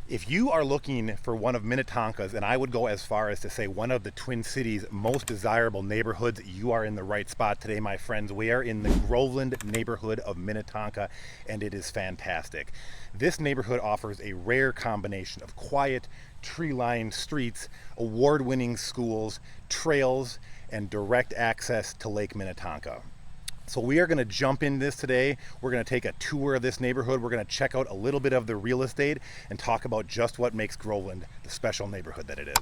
If you are looking for one of Minnetonka's, and I would go as far as to say one of the Twin Cities' most desirable neighborhoods, you are in the right spot today, my friends. We are in the Groveland neighborhood of Minnetonka, and it is fantastic. This neighborhood offers a rare combination of quiet, tree-lined streets, award-winning schools, trails, and direct access to Lake Minnetonka. So we are going to jump in this today. We're going to take a tour of this neighborhood. We're going to check out a little bit of the real estate and talk about just what makes Groveland the special neighborhood that it is.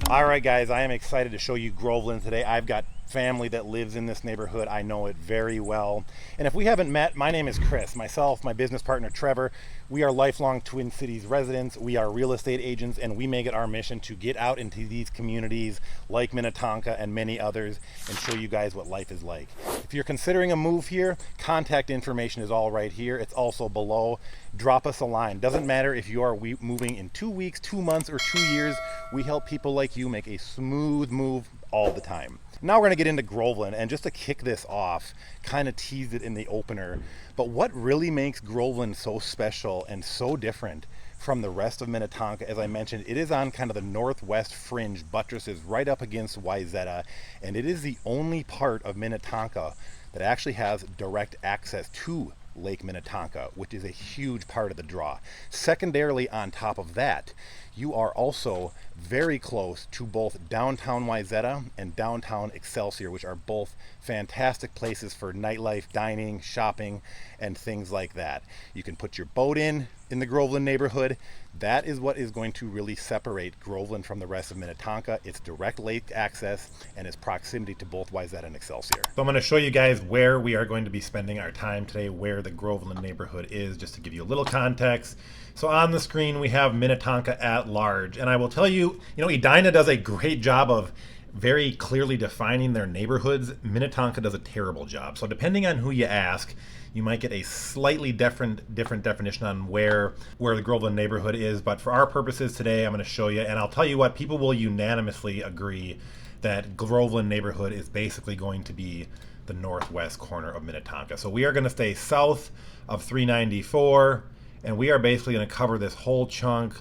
All right, guys, I am excited to show you Groveland today. I've got family that lives in this neighborhood. I know it very well. And if we haven't met, my name is Chris. Myself, my business partner, Trevor, we are lifelong Twin Cities residents. We are real estate agents, and we make it our mission to get out into these communities like Minnetonka and many others and show you guys what life is like. If you're considering a move here, contact information is all right here. It's also below. Drop us a line. Doesn't matter if you are moving in 2 weeks, 2 months, or 2 years. We help people like you make a smooth move all the time. Now we're going to get into Groveland, and just to kick this off, kind of teased it in the opener, but what really makes Groveland so special and so different from the rest of Minnetonka, as I mentioned, it is on kind of the northwest fringe, buttresses right up against Wayzata, and it is the only part of Minnetonka that actually has direct access to Lake Minnetonka, which is a huge part of the draw. Secondarily, on top of that, you are also very close to both downtown Wayzata and downtown Excelsior, which are both fantastic places for nightlife, dining, shopping, and things like that. You can put your boat in the Groveland neighborhood. That is what is going to really separate Groveland from the rest of Minnetonka. It's direct lake access and its proximity to both Wayzata and Excelsior. So I'm going to show you guys where we are going to be spending our time today, where the Groveland neighborhood is, just to give you a little context. So on the screen we have Minnetonka at large, and I will tell you, Edina does a great job of very clearly defining their neighborhoods. Minnetonka does a terrible job. So depending on who you ask, you might get a slightly different definition on where the Groveland neighborhood is. But for our purposes today, I'm going to show you, and I'll tell you what, people will unanimously agree that Groveland neighborhood is basically going to be the northwest corner of Minnetonka. So we are going to stay south of 394, and we are basically going to cover this whole chunk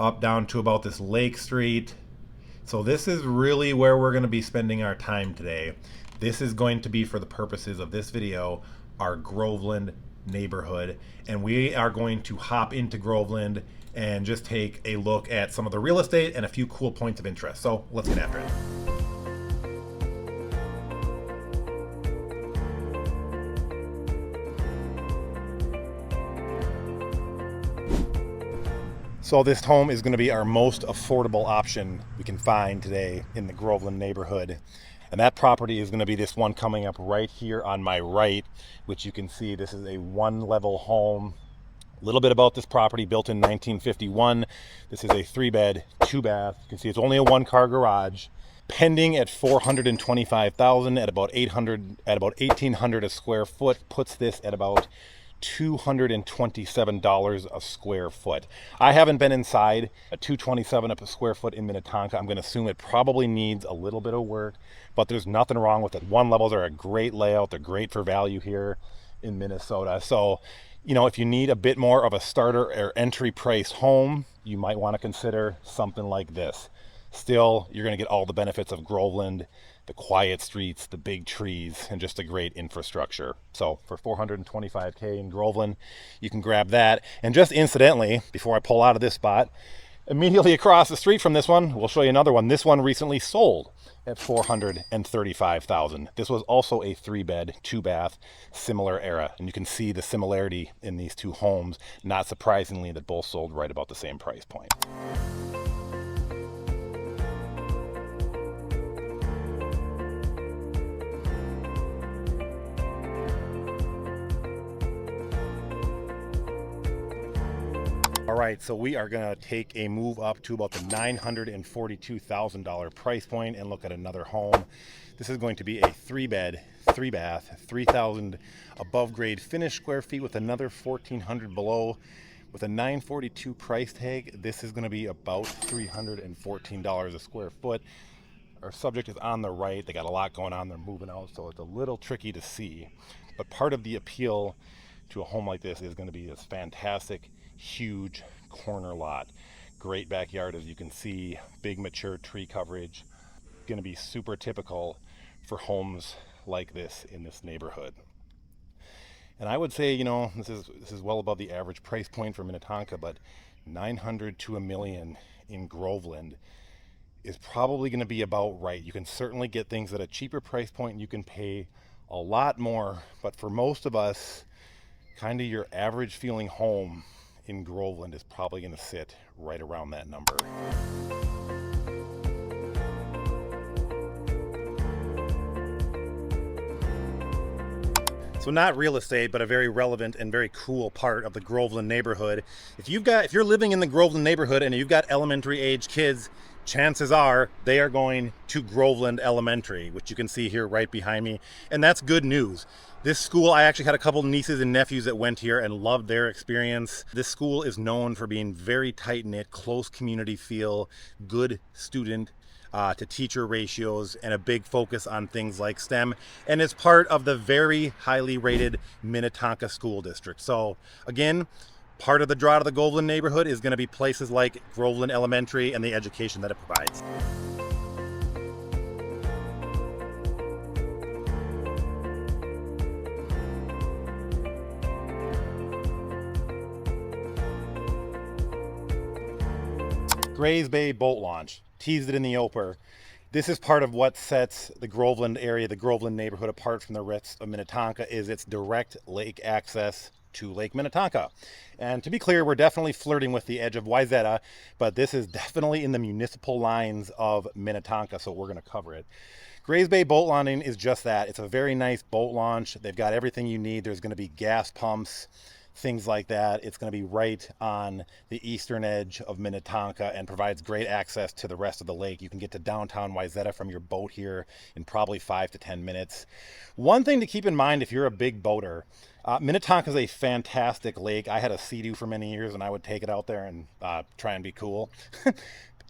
up down to about this Lake Street. So this is really where we're going to be spending our time today. This is going to be, for the purposes of this video, our Groveland neighborhood, and we are going to hop into Groveland and just take a look at some of the real estate and a few cool points of interest. So let's get after it. So this home is going to be our most affordable option we can find today in the Groveland neighborhood. And that property is going to be this one coming up right here on my right, which you can see this is a one-level home. A little bit about this property: built in 1951. This is a 3-bed, 2-bath. You can see it's only a 1-car garage. Pending at $425,000 at about $1,800 a square foot, puts this at about $227 a square foot. I haven't been inside a $227 a square foot in Minnetonka. I'm going to assume it probably needs a little bit of work, but there's nothing wrong with it. One levels are a great layout. They're great for value here in Minnesota. So, if you need a bit more of a starter or entry price home, you might want to consider something like this. Still, you're going to get all the benefits of Groveland, the quiet streets, the big trees, and just a great infrastructure. So for $425K in Groveland, you can grab that. And just incidentally, before I pull out of this spot, immediately across the street from this one, we'll show you another one. This one recently sold at $435,000. This was also a 3-bed, 2-bath, similar era. And you can see the similarity in these two homes. Not surprisingly, that both sold right about the same price point. All right, so we are going to take a move up to about the $942,000 price point and look at another home. This is going to be a 3-bed, 3-bath, 3,000 above grade finished square feet with another 1,400 below. With a $942 price tag, this is going to be about $314 a square foot. Our subject is on the right. They got a lot going on. They're moving out, so it's a little tricky to see. But part of the appeal to a home like this is going to be this fantastic, huge corner lot. Great backyard, as you can see, big mature tree coverage. Going to be super typical for homes like this in this neighborhood. And I would say, this is well above the average price point for Minnetonka, but 900 to a million in Groveland is probably going to be about right. You can certainly get things at a cheaper price point and you can pay a lot more, but for most of us, kind of your average feeling home in Groveland is probably going to sit right around that number. So not real estate, but a very relevant and very cool part of the Groveland neighborhood. If you're living in the Groveland neighborhood and you've got elementary age kids, chances are they are going to Groveland Elementary, which you can see here right behind me. And that's good news. This school, I actually had a couple nieces and nephews that went here and loved their experience. This school is known for being very tight-knit, close community feel, good student to teacher ratios, and a big focus on things like STEM, and is part of the very highly rated Minnetonka School District. So again, part of the draw to the Groveland neighborhood is going to be places like Groveland Elementary and the education that it provides. Grays Bay boat launch, teased it in the opener. This is part of what sets the Groveland area, the Groveland neighborhood, apart from the rest of Minnetonka, is its direct lake access to Lake Minnetonka. And to be clear, we're definitely flirting with the edge of Wayzata, but this is definitely in the municipal lines of Minnetonka, so we're going to cover it. Grays Bay boat launching is just that. It's a very nice boat launch. They've got everything you need. There's going to be gas pumps, things like that. It's going to be right on the eastern edge of Minnetonka and provides great access to the rest of the lake. You can get to downtown Wayzata from your boat here in probably 5 to 10 minutes. One thing to keep in mind if you're a big boater, Minnetonka is a fantastic lake. I had a Sea-Doo for many years and I would take it out there and try and be cool.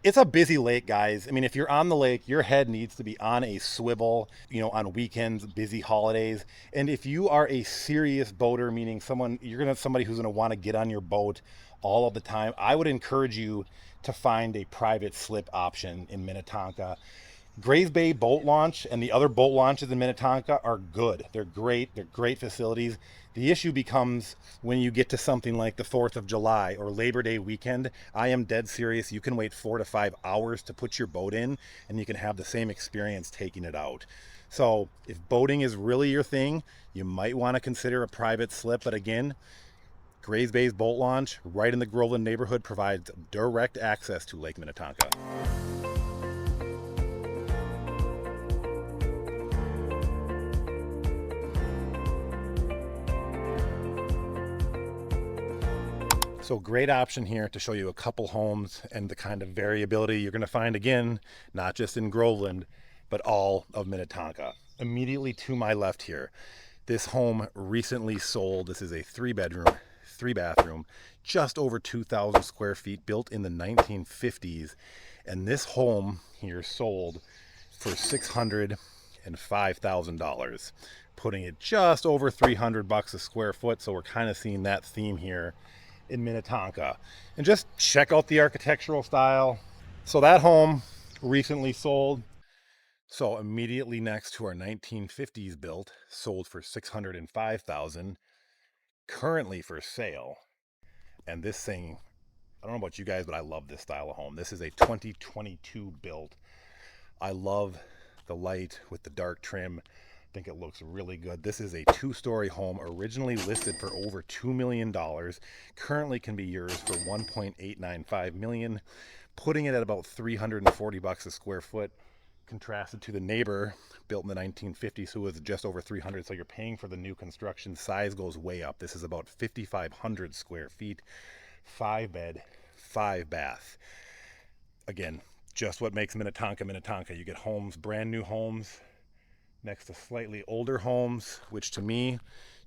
It's a busy lake, guys. I mean, if you're on the lake, your head needs to be on a swivel, on weekends, busy holidays. And if you are a serious boater, meaning somebody who's going to want to get on your boat all of the time, I would encourage you to find a private slip option in Minnetonka. Grays Bay boat launch and the other boat launches in Minnetonka are good. They're great. They're great facilities. The issue becomes when you get to something like the 4th of July or Labor Day weekend. I am dead serious. You can wait 4 to 5 hours to put your boat in and you can have the same experience taking it out. So if boating is really your thing, you might want to consider a private slip. But again, Grays Bay's boat launch right in the Groveland neighborhood provides direct access to Lake Minnetonka. So great option here to show you a couple homes and the kind of variability you're going to find, again, not just in Groveland, but all of Minnetonka. Immediately to my left here, this home recently sold. This is a 3-bedroom, 3-bathroom, just over 2,000 square feet, built in the 1950s. And this home here sold for $605,000, putting it just over $300 a square foot. So we're kind of seeing that theme here in Minnetonka. And just check out the architectural style. So that home recently sold. So immediately next to our 1950s built, sold for $605,000, currently for sale. And this thing, I don't know about you guys, but I love this style of home. This is a 2022 built. I love the light with the dark trim. I think it looks really good. This is a 2-story home, originally listed for over $2 million. Currently can be yours for $1.895 million, putting it at about $340 a square foot, contrasted to the neighbor built in the 1950s who was just over 300. So you're paying for the new construction. Size goes way up. This is about 5,500 square feet, 5-bed, 5-bath. Again, just what makes Minnetonka Minnetonka. You get homes, brand new homes, next to slightly older homes, which to me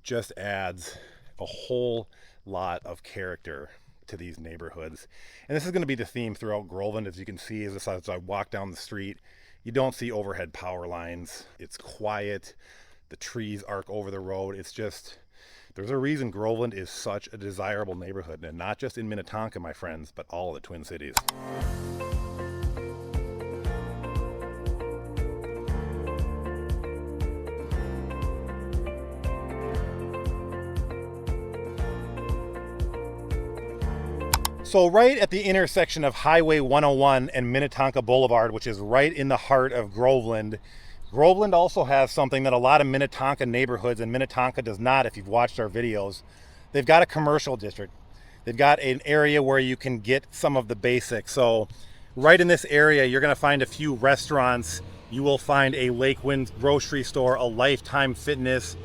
just adds a whole lot of character to these neighborhoods. And this is going to be the theme throughout Groveland. As you can see, as I walk down the street, you don't see overhead power lines. It's quiet. The trees arc over the road. It's just, there's a reason Groveland is such a desirable neighborhood, and not just in Minnetonka, my friends, but all of the Twin Cities. So right at the intersection of Highway 101 and Minnetonka Boulevard, which is right in the heart of Groveland, Groveland also has something that a lot of Minnetonka neighborhoods, and Minnetonka does not, if you've watched our videos. They've got a commercial district. They've got an area where you can get some of the basics. So right in this area, you're gonna find a few restaurants. You will find a Lake Wind grocery store, a Lifetime Fitness,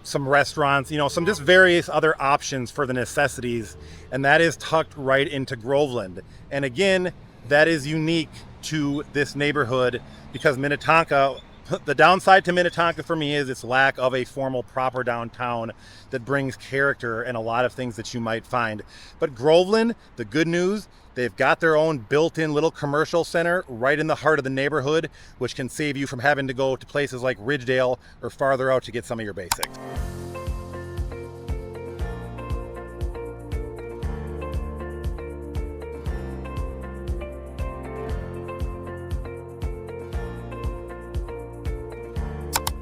some restaurants, some just various other options for the necessities, and that is tucked right into Groveland. And again, that is unique to this neighborhood because Minnetonka, the downside to Minnetonka for me is its lack of a formal proper downtown that brings character and a lot of things that you might find. But Groveland, the good news, they've got their own built-in little commercial center right in the heart of the neighborhood, which can save you from having to go to places like Ridgedale or farther out to get some of your basics.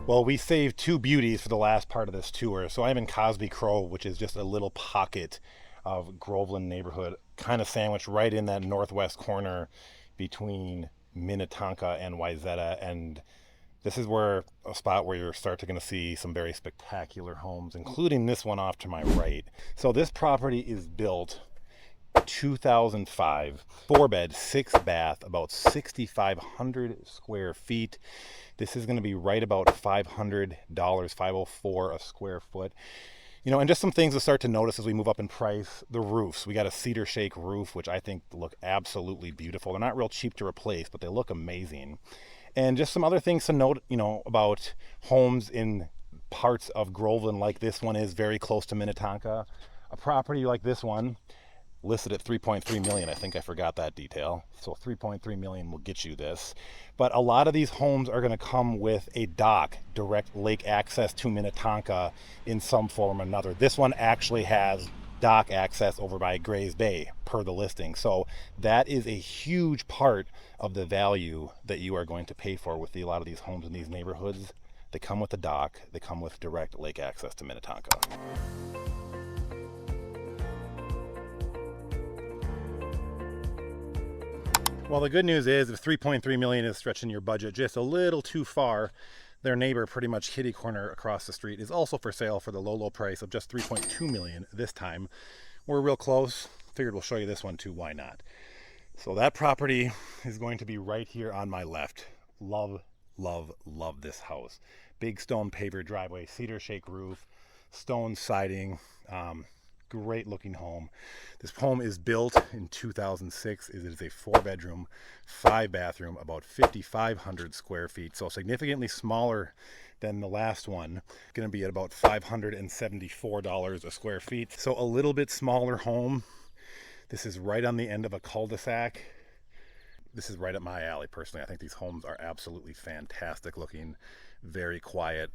Well, we saved two beauties for the last part of this tour. So I'm in Cosby Grove, which is just a little pocket of Groveland neighborhood, kind of sandwiched right in that northwest corner between Minnetonka and Wayzata. And this is where a spot where you're going to see some very spectacular homes, including this one off to my right. So this property is built 2005, 4-bed, 6-bath, about 6,500 square feet. This is going to be right about $500, $504 a square foot. And just some things to start to notice as we move up in price. The roofs. We got a cedar shake roof, which I think look absolutely beautiful. They're not real cheap to replace, but they look amazing. And just some other things to note, about homes in parts of Groveland, like this one is very close to Minnetonka. A property like this one, listed at $3.3 million. I think I forgot that detail. So $3.3 million will get you this. But a lot of these homes are going to come with a dock, direct lake access to Minnetonka in some form or another. This one actually has dock access over by Grays Bay per the listing. So that is a huge part of the value that you are going to pay for with a lot of these homes in these neighborhoods. They come with a dock. They come with direct lake access to Minnetonka. Well, the good news is if $3.3 million is stretching your budget just a little too far, their neighbor pretty much kitty corner across the street is also for sale for the low price of just $3.2 million this time. We're real close. Figured we'll show you this one too. Why not? So that property is going to be right here on my left. Love, love, love this house. Big stone paver driveway, cedar shake roof, stone siding, great looking home. This home is built in 2006. It is a 4-bedroom, 5-bathroom, about 5,500 square feet. So significantly smaller than the last one. Going to be at about $574 a square feet. So a little bit smaller home. This is right on the end of a cul-de-sac. This is right up my alley personally. I think these homes are absolutely fantastic looking, very quiet.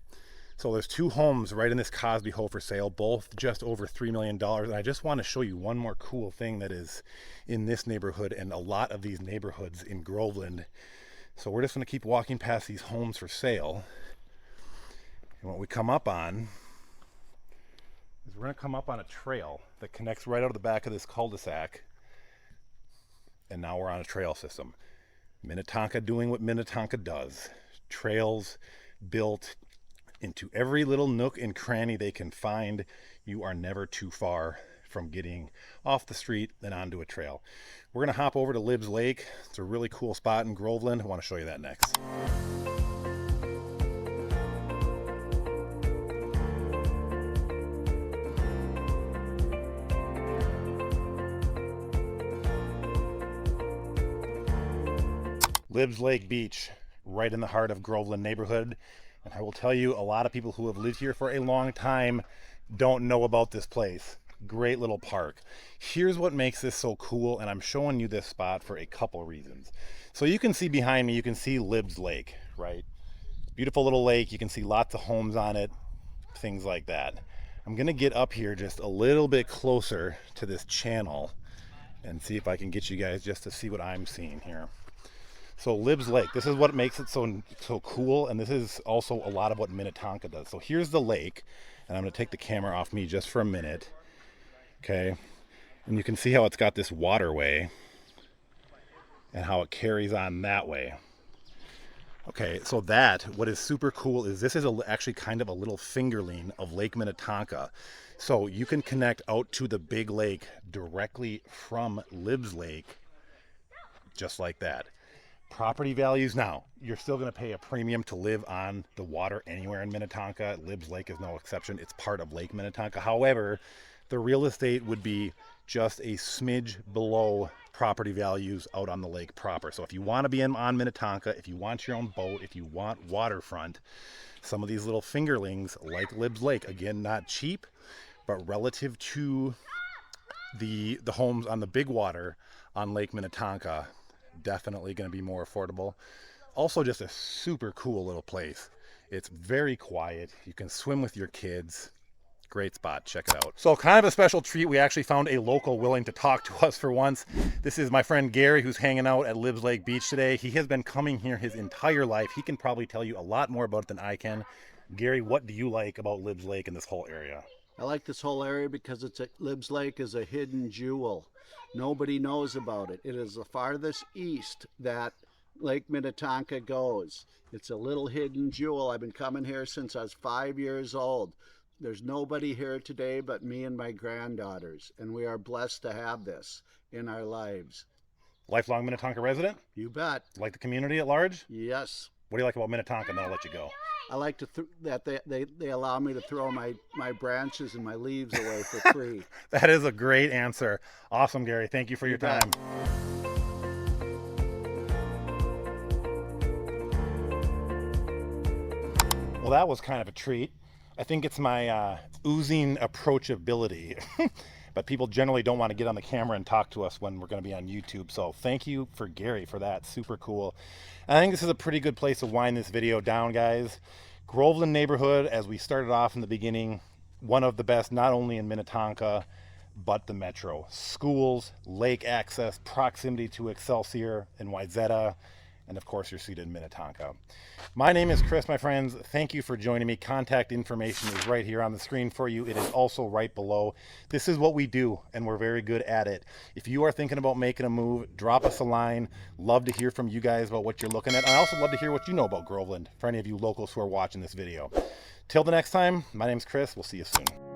So there's two homes right in this Cosby Ho for sale, both just over $3 million. And I just want to show you one more cool thing that is in this neighborhood and a lot of these neighborhoods in Groveland. So we're just going to keep walking past these homes for sale. And what we come up on is we're going to come up on a trail that connects right out of the back of this cul-de-sac. And now we're on a trail system. Minnetonka doing what Minnetonka does. Trails built into every little nook and cranny they can find. You are never too far from getting off the street and onto a trail. We're going to hop over to Libs Lake. It's a really cool spot in Groveland. I want to show you that next. Libs Lake Beach, right in the heart of Groveland neighborhood. And I will tell you, a lot of people who have lived here for a long time don't know about this place. Great little park. Here's what makes this so cool, and I'm showing you this spot for a couple reasons. So you can see behind me, you can see Libs Lake, right? Beautiful little lake. You can see lots of homes on it, things like that. I'm gonna get up here just a little bit closer to this channel and see if I can get you guys just to see what I'm seeing here. So Libs Lake, this is what makes it so cool, and this is also a lot of what Minnetonka does. So here's the lake, and I'm gonna take the camera off me just for a minute, okay? And you can see how it's got this waterway and how it carries on that way. Okay, so what is super cool is this is actually kind of a little fingerling of Lake Minnetonka. So you can connect out to the big lake directly from Libs Lake, just like that. Property values, now, you're still going to pay a premium to live on the water anywhere in Minnetonka. Libs Lake is no exception. It's part of Lake Minnetonka. However, the real estate would be just a smidge below property values out on the lake proper. So if you want to be on Minnetonka, if you want your own boat, if you want waterfront, some of these little fingerlings like Libs Lake, again, not cheap, but relative to the homes on the big water on Lake Minnetonka, definitely going to be more affordable. Also just a super cool little place. It's very quiet. You can swim with your kids. Great spot. Check it out. So kind of a special treat. We actually found a local willing to talk to us for once. This is my friend Gary, who's hanging out at Libs Lake Beach today. He has been coming here his entire life. He can probably tell you a lot more about it than I can. Gary, what do you like about Libs Lake and this whole area? I like this whole area because Libs Lake is a hidden jewel. Nobody knows about it. It is the farthest east that Lake Minnetonka goes. It's a little hidden jewel. I've been coming here since I was 5 years old. There's nobody here today but me and my granddaughters, and we are blessed to have this in our lives. Lifelong Minnetonka resident? You bet. Like the community at large? Yes. What do you like about Minnetonka? And then I'll let you go. I like that they allow me to throw my branches and my leaves away for free. That is a great answer. Awesome, Gary. Thank you for your time. Well, that was kind of a treat. I think it's my oozing approachability. But people generally don't want to get on the camera and talk to us when we're going to be on YouTube. So thank you for Gary for that. Super cool. I think this is a pretty good place to wind this video down, guys. Groveland Neighborhood, as we started off in the beginning, one of the best, not only in Minnetonka, but the metro. Schools, lake access, proximity to Excelsior and Wayzata, and of course you're seated in Minnetonka. My name is Chris, my friends. Thank you for joining me. Contact information is right here on the screen for you. It is also right below. This is what we do, and we're very good at it. If you are thinking about making a move, drop us a line. Love to hear from you guys about what you're looking at. I also love to hear what you know about Groveland, for any of you locals who are watching this video. Till the next time, my name's Chris. We'll see you soon.